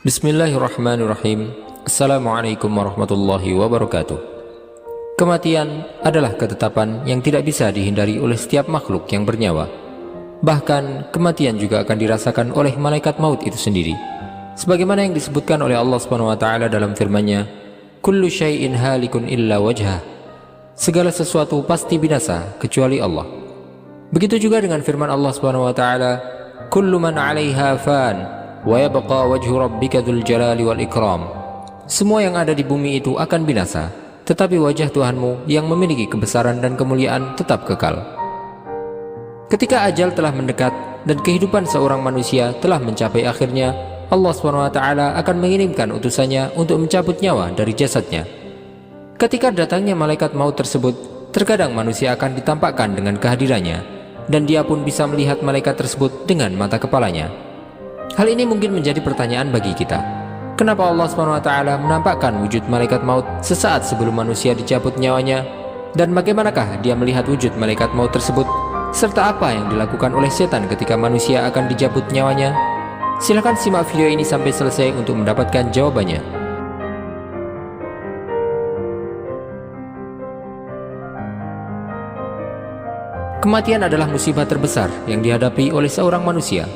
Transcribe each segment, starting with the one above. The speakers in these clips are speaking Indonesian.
Bismillahirrahmanirrahim. Assalamualaikum warahmatullahi wabarakatuh. Kematian adalah ketetapan yang tidak bisa dihindari oleh setiap makhluk yang bernyawa. Bahkan kematian juga akan dirasakan oleh malaikat maut itu sendiri. Sebagaimana yang disebutkan oleh Allah Subhanahu wa taala dalam firman-Nya, "Kullu syai'in halikun illa wajhah." Segala sesuatu pasti binasa kecuali Allah. Begitu juga dengan firman Allah Subhanahu wa taala, "Kullu man 'alaiha fan wa yabqa wajhu rabbika dzul jalali wal ikram." Semua yang ada di bumi itu akan binasa, tetapi wajah Tuhanmu yang memiliki kebesaran dan kemuliaan tetap kekal. Ketika ajal telah mendekat dan kehidupan seorang manusia telah mencapai akhirnya, Allah SWT akan mengirimkan utusannya untuk mencabut nyawa dari jasadnya. Ketika datangnya malaikat maut tersebut, terkadang manusia akan ditampakkan dengan kehadirannya, dan dia pun bisa melihat malaikat tersebut dengan mata kepalanya. Hal ini mungkin menjadi pertanyaan bagi kita. Kenapa Allah SWT menampakkan wujud malaikat maut sesaat sebelum manusia dicabut nyawanya? Dan bagaimanakah dia melihat wujud malaikat maut tersebut? Serta apa yang dilakukan oleh setan ketika manusia akan dicabut nyawanya? Silahkan simak video ini sampai selesai untuk mendapatkan jawabannya. Kematian adalah musibah terbesar yang dihadapi oleh seorang manusia,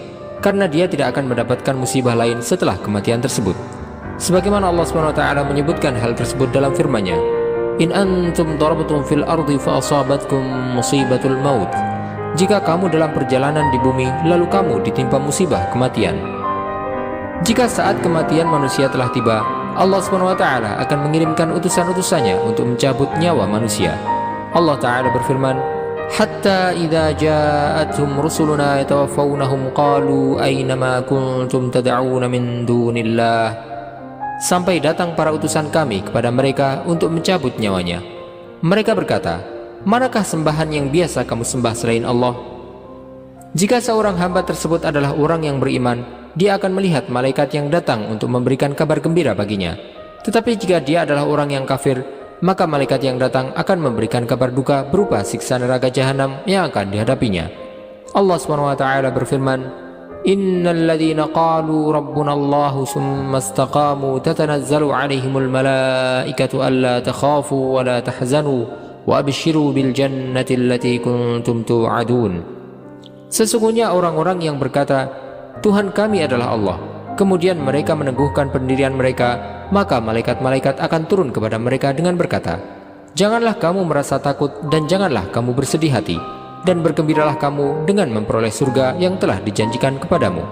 karena dia tidak akan mendapatkan musibah lain setelah kematian tersebut. Sebagaimana Allah SWT menyebutkan hal tersebut dalam firman-Nya, "In antum darabtum fil ardi fa asabatkum musibatul maut." Jika kamu dalam perjalanan di bumi lalu kamu ditimpa musibah kematian. Jika saat kematian manusia telah tiba, Allah SWT akan mengirimkan utusan-utusannya untuk mencabut nyawa manusia. Allah Ta'ala berfirman, "Hatta idza ja'atuhum rusuluna yatawaffawnahum qalu aina ma kuntum tad'una min dunillah." Sampai datang para utusan kami kepada mereka untuk mencabut nyawanya. Mereka berkata, "Manakah sembahan yang biasa kamu sembah selain Allah?" Jika seorang hamba tersebut adalah orang yang beriman, dia akan melihat malaikat yang datang untuk memberikan kabar gembira baginya. Tetapi jika dia adalah orang yang kafir, maka malaikat yang datang akan memberikan kabar duka berupa siksa neraka jahanam yang akan dihadapinya. Allah SWT berfirman, "Innal ladzina qalu rabbuna Allahu tsumma istaqamu tatanazzalu 'alaihimul malaikatu alla takhafu wa la tahzanu wa abshiru bil jannati allati kuntum tu'adun." Sesungguhnya orang-orang yang berkata, "Tuhan kami adalah Allah," kemudian mereka meneguhkan pendirian mereka, maka malaikat-malaikat akan turun kepada mereka dengan berkata, "Janganlah kamu merasa takut dan janganlah kamu bersedih hati, dan bergembiralah kamu dengan memperoleh surga yang telah dijanjikan kepadamu."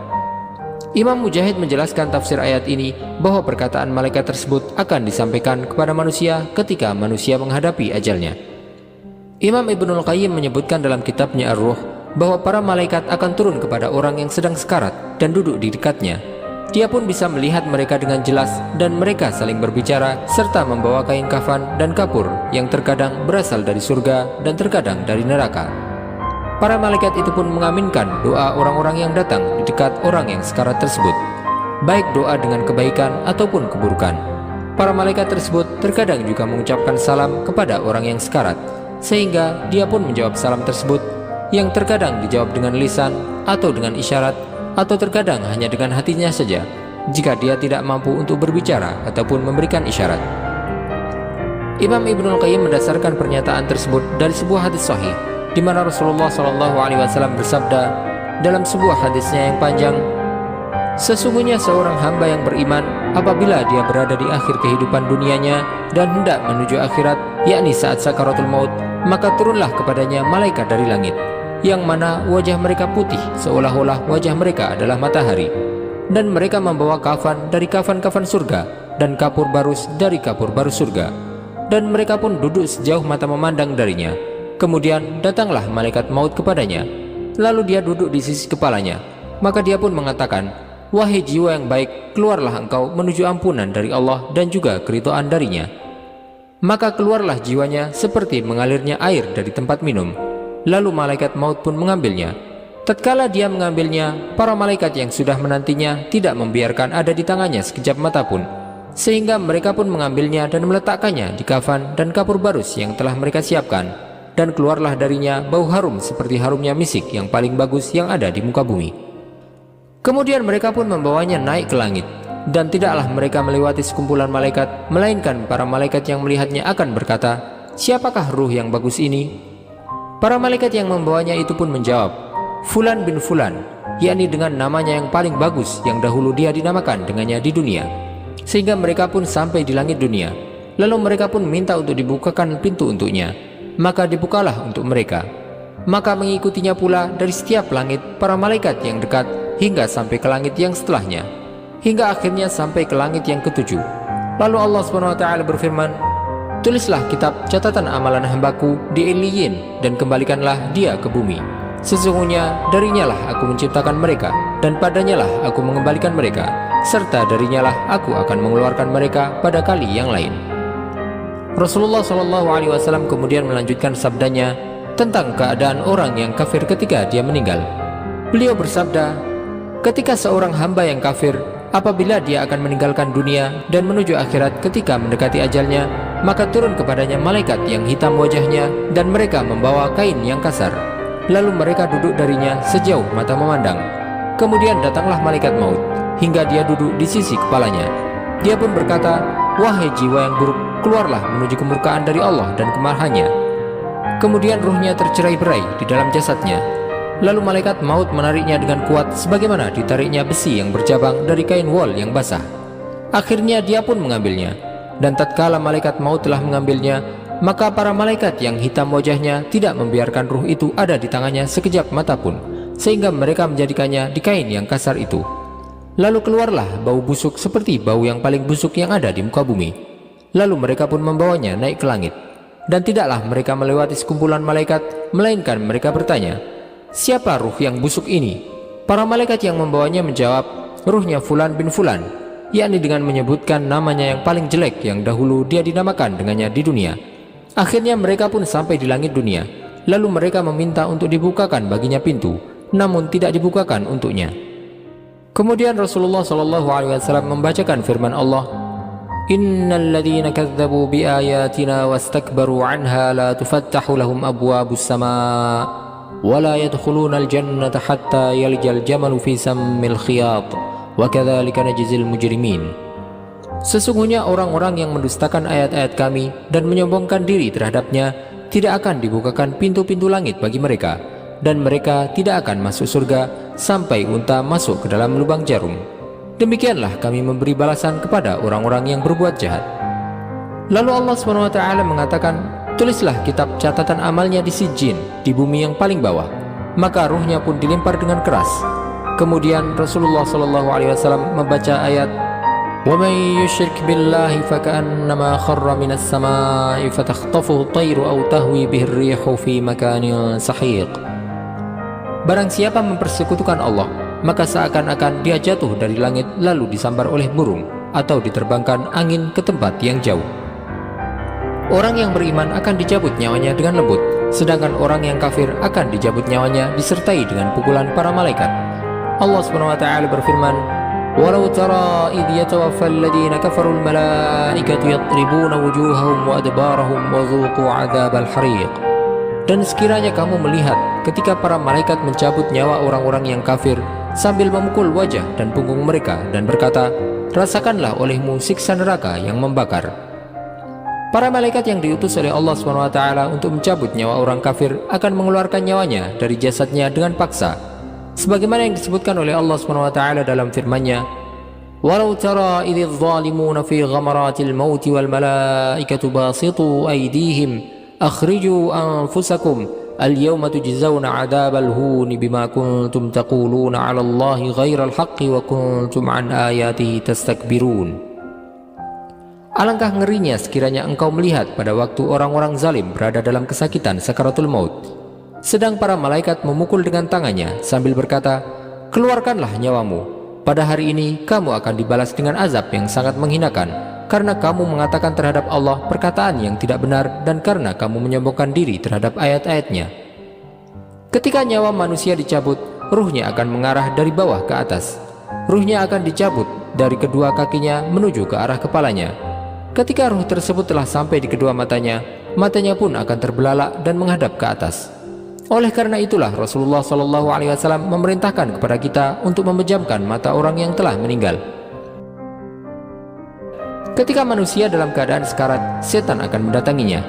Imam Mujahid menjelaskan tafsir ayat ini bahwa perkataan malaikat tersebut akan disampaikan kepada manusia ketika manusia menghadapi ajalnya. Imam Ibnul Qayyim menyebutkan dalam kitabnya Ar-Ruh bahwa para malaikat akan turun kepada orang yang sedang sekarat dan duduk di dekatnya. Dia pun bisa melihat mereka dengan jelas dan mereka saling berbicara serta membawa kain kafan dan kapur yang terkadang berasal dari surga dan terkadang dari neraka. Para malaikat itu pun mengaminkan doa orang-orang yang datang di dekat orang yang sekarat tersebut, baik doa dengan kebaikan ataupun keburukan. Para malaikat tersebut terkadang juga mengucapkan salam kepada orang yang sekarat, sehingga dia pun menjawab salam tersebut, yang terkadang dijawab dengan lisan atau dengan isyarat, atau terkadang hanya dengan hatinya saja jika dia tidak mampu untuk berbicara ataupun memberikan isyarat. Imam Ibnul Qayyim mendasarkan pernyataan tersebut dari sebuah hadis sahih, di mana Rasulullah SAW bersabda dalam sebuah hadisnya yang panjang, "Sesungguhnya seorang hamba yang beriman apabila dia berada di akhir kehidupan dunianya dan hendak menuju akhirat, yakni saat sakaratul maut, maka turunlah kepadanya malaikat dari langit, yang mana wajah mereka putih seolah-olah wajah mereka adalah matahari, dan mereka membawa kafan dari kafan-kafan surga dan kapur barus dari kapur barus surga, dan mereka pun duduk sejauh mata memandang darinya. Kemudian datanglah malaikat maut kepadanya, lalu dia duduk di sisi kepalanya, maka dia pun mengatakan, 'Wahai jiwa yang baik, keluarlah engkau menuju ampunan dari Allah dan juga keridhaan darinya.' Maka keluarlah jiwanya seperti mengalirnya air dari tempat minum. Lalu malaikat maut pun mengambilnya. Tatkala dia mengambilnya, para malaikat yang sudah menantinya tidak membiarkan ada di tangannya sekejap mata pun, sehingga mereka pun mengambilnya dan meletakkannya di kafan dan kapur barus yang telah mereka siapkan, dan keluarlah darinya bau harum seperti harumnya misik yang paling bagus yang ada di muka bumi. Kemudian mereka pun membawanya naik ke langit. dan tidaklah mereka melewati sekumpulan malaikat, melainkan para malaikat yang melihatnya akan berkata, "Siapakah ruh yang bagus ini?" Para malaikat yang membawanya itu pun menjawab, "Fulan bin Fulan," yakni dengan namanya yang paling bagus yang dahulu dia dinamakan dengannya di dunia. Sehingga mereka pun sampai di langit dunia. Lalu mereka pun minta untuk dibukakan pintu untuknya. Maka dibukalah untuk mereka. Maka mengikutinya pula dari setiap langit para malaikat yang dekat hingga sampai ke langit yang setelahnya, hingga akhirnya sampai ke langit yang ketujuh. Lalu Allah SWT berfirman, "Tulislah kitab catatan amalan hambaku di Iliyin dan kembalikanlah dia ke bumi. Sesungguhnya darinya lah aku menciptakan mereka, dan padanya lah aku mengembalikan mereka, serta darinya lah aku akan mengeluarkan mereka pada kali yang lain." Rasulullah SAW kemudian melanjutkan sabdanya tentang keadaan orang yang kafir ketika dia meninggal. Beliau bersabda, "Ketika seorang hamba yang kafir, apabila dia akan meninggalkan dunia dan menuju akhirat ketika mendekati ajalnya, maka turun kepadanya malaikat yang hitam wajahnya dan mereka membawa kain yang kasar. Lalu mereka duduk darinya sejauh mata memandang. Kemudian datanglah malaikat maut hingga dia duduk di sisi kepalanya. Dia pun berkata, 'Wahai jiwa yang buruk, keluarlah menuju kemurkaan dari Allah dan kemarahannya.' Kemudian ruhnya tercerai-berai di dalam jasadnya. Lalu malaikat maut menariknya dengan kuat sebagaimana ditariknya besi yang bercabang dari kain wol yang basah. Akhirnya dia pun mengambilnya. Dan tatkala malaikat maut telah mengambilnya, maka para malaikat yang hitam wajahnya tidak membiarkan ruh itu ada di tangannya sekejap mata pun, sehingga mereka menjadikannya di kain yang kasar itu. Lalu keluarlah bau busuk seperti bau yang paling busuk yang ada di muka bumi. Lalu mereka pun membawanya naik ke langit. Dan tidaklah mereka melewati sekumpulan malaikat, melainkan mereka bertanya, "Siapa ruh yang busuk ini?" Para malaikat yang membawanya menjawab, "Ruhnya Fulan bin Fulan," yakni dengan menyebutkan namanya yang paling jelek yang dahulu dia dinamakan dengannya di dunia. Akhirnya mereka pun sampai di langit dunia. Lalu mereka meminta untuk dibukakan baginya pintu, namun tidak dibukakan untuknya. Kemudian Rasulullah SAW membacakan firman Allah, "Innal ladzina kadzdzabu biayatina wastakbaru 'anha la tufattahu lahum abwabus samaa wa la yadkhulunal jannata hatta yalijal jamalu fi sammil khiyat wa kadzalika najzil mujrimin." Sesungguhnya orang-orang yang mendustakan ayat-ayat kami dan menyombongkan diri terhadapnya, tidak akan dibukakan pintu-pintu langit bagi mereka, dan mereka tidak akan masuk surga sampai unta masuk ke dalam lubang jarum. Demikianlah kami memberi balasan kepada orang-orang yang berbuat jahat. Lalu Allah SWT mengatakan, "Tulislah kitab catatan amalnya di Sijjin, di bumi yang paling bawah." Maka ruhnya pun dilempar dengan keras. Kemudian Rasulullah SAW membaca ayat, وَمَنْ يُشْرِكْ بِاللَّهِ فَكَأَنَّمَا خَرَّ مِنَ السَّمَاءِ فَتَخْطَفُهُ الطَّيْرُ أَوْ تَهْوِي بِهِ الرِّيحُ فِي مَكَانٍ سَحِيقٍ. Barang siapa mempersekutukan Allah, maka seakan-akan dia jatuh dari langit lalu disambar oleh burung, atau diterbangkan angin ke tempat yang jauh. Orang yang beriman akan dicabut nyawanya dengan lembut, sedangkan orang yang kafir akan dicabut nyawanya disertai dengan pukulan para malaikat. Allah SWT berfirman, "Walau tara idh yatawaffa alladhina kafaru al-malaikatu yatribuna wujuhahum wa adbarahum wa dhuqu 'adzabal hariq." Dan sekiranya kamu melihat ketika para malaikat mencabut nyawa orang-orang yang kafir sambil memukul wajah dan punggung mereka dan berkata, "Rasakanlah olehmu siksa neraka yang membakar." Para malaikat yang diutus oleh Allah SWT untuk mencabut nyawa orang kafir akan mengeluarkan nyawanya dari jasadnya dengan paksa, sebagaimana yang disebutkan oleh Allah SWT dalam firman-Nya, "Walau tara idz zalimuna fi ghamaratil mauti wal malaikatu basitu aydihim akhriju anfusakum al-yawma tujzauna 'adzabal huni bima kuntum taquluna 'ala Allahi ghairal haqqi wa kuntum 'an ayatihi tastakbirun." Alangkah ngerinya sekiranya engkau melihat pada waktu orang-orang zalim berada dalam kesakitan sakaratul maut, sedang para malaikat memukul dengan tangannya sambil berkata, "Keluarkanlah nyawamu. Pada hari ini kamu akan dibalas dengan azab yang sangat menghinakan, karena kamu mengatakan terhadap Allah perkataan yang tidak benar dan karena kamu menyombongkan diri terhadap ayat-ayat-Nya." Ketika nyawa manusia dicabut, ruhnya akan mengarah dari bawah ke atas. Ruhnya akan dicabut dari kedua kakinya menuju ke arah kepalanya. Ketika ruh tersebut telah sampai di kedua matanya, matanya pun akan terbelalak dan menghadap ke atas. Oleh karena itulah Rasulullah SAW memerintahkan kepada kita untuk memejamkan mata orang yang telah meninggal. Ketika manusia dalam keadaan sekarat, setan akan mendatanginya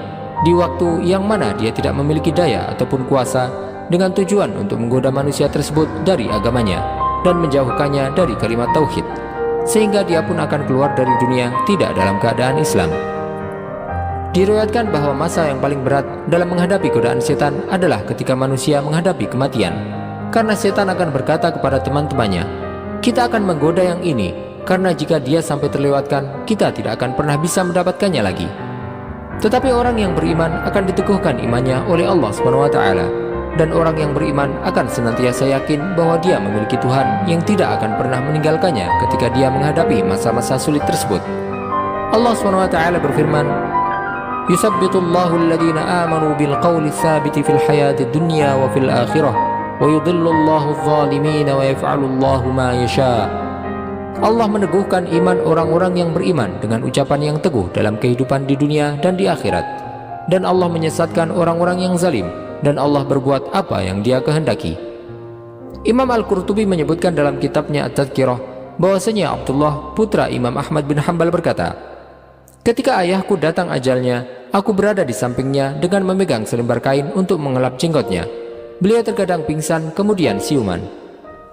di waktu yang mana dia tidak memiliki daya ataupun kuasa, dengan tujuan untuk menggoda manusia tersebut dari agamanya dan menjauhkannya dari kalimat tauhid, sehingga dia pun akan keluar dari dunia tidak dalam keadaan Islam. Diriwayatkan bahwa masa yang paling berat dalam menghadapi godaan setan adalah ketika manusia menghadapi kematian, karena setan akan berkata kepada teman-temannya, "Kita akan menggoda yang ini, karena jika dia sampai terlewatkan, kita tidak akan pernah bisa mendapatkannya lagi." Tetapi orang yang beriman akan diteguhkan imannya oleh Allah SWT, dan orang yang beriman akan senantiasa yakin bahwa dia memiliki Tuhan yang tidak akan pernah meninggalkannya ketika dia menghadapi masa-masa sulit tersebut. Allah SWT berfirman, "Yusabbitullahu alladhina amanu bilqawli tsabiti fil hayati dunya wa fil akhirah, wa yudhillullahu adh-dhalimina wa yaf'alullahu ma yasha." Allah meneguhkan iman orang-orang yang beriman dengan ucapan yang teguh dalam kehidupan di dunia dan di akhirat, dan Allah menyesatkan orang-orang yang zalim, dan Allah berbuat apa yang Dia kehendaki. Imam Al-Qurtubi menyebutkan dalam kitabnya At-Tadhkirah bahwasanya Abdullah putra Imam Ahmad bin Hanbal berkata, "Ketika ayahku datang ajalnya, aku berada di sampingnya dengan memegang selembar kain untuk mengelap jenggotnya. Beliau terkadang pingsan kemudian siuman.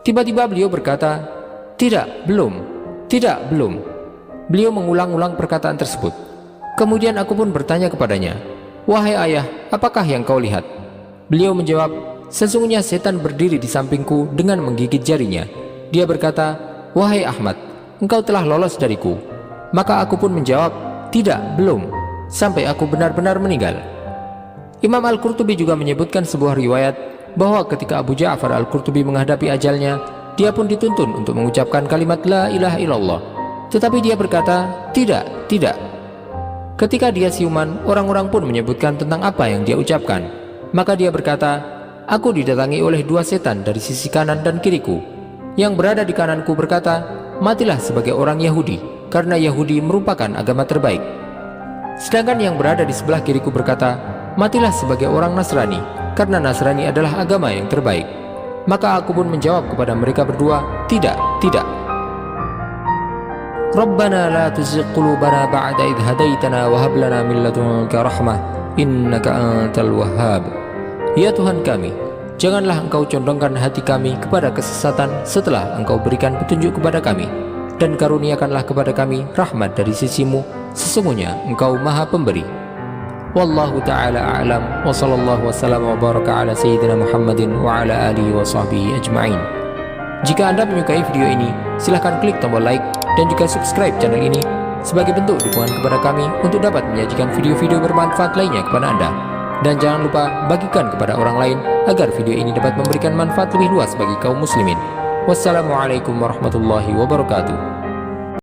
Tiba-tiba beliau berkata, 'Tidak, belum. Tidak, belum.' Beliau mengulang-ulang perkataan tersebut. Kemudian aku pun bertanya kepadanya, 'Wahai ayah, apakah yang kau lihat?' Beliau menjawab, 'Sesungguhnya setan berdiri di sampingku dengan menggigit jarinya. Dia berkata, "Wahai Ahmad, engkau telah lolos dariku." Maka aku pun menjawab, "Tidak, belum," sampai aku benar-benar meninggal." Imam Al-Qurtubi juga menyebutkan sebuah riwayat bahwa ketika Abu Ja'far Al-Qurtubi menghadapi ajalnya, dia pun dituntun untuk mengucapkan kalimat la ilaha illallah. Tetapi dia berkata, "Tidak, tidak." Ketika dia siuman, orang-orang pun menyebutkan tentang apa yang dia ucapkan. Maka dia berkata, "Aku didatangi oleh dua setan dari sisi kanan dan kiriku. Yang berada di kananku berkata, 'Matilah sebagai orang Yahudi, karena Yahudi merupakan agama terbaik.' Sedangkan yang berada di sebelah kiriku berkata, 'Matilah sebagai orang Nasrani, karena Nasrani adalah agama yang terbaik.' Maka aku pun menjawab kepada mereka berdua, 'Tidak, tidak.' Rabbana la tuzigh qulubana ba'da idh hadaitana wa hab lana min ladunka rahmah innaka antal wahhab. Ya Tuhan kami, janganlah Engkau condongkan hati kami kepada kesesatan setelah Engkau berikan petunjuk kepada kami, dan karuniakanlah kepada kami rahmat dari sisimu, sesungguhnya Engkau Maha Pemberi. Wallahu ta'ala a'lam, wa sallallahu wasallam wa baraka ala sayyidina Muhammadin wa ala alihi wa sahbihi ajma'in. Jika Anda menyukai video ini, silahkan klik tombol like dan juga subscribe channel ini sebagai bentuk dukungan kepada kami untuk dapat menyajikan video-video bermanfaat lainnya kepada Anda. Dan jangan lupa bagikan kepada orang lain agar video ini dapat memberikan manfaat lebih luas bagi kaum muslimin. Wassalamualaikum warahmatullahi wabarakatuh.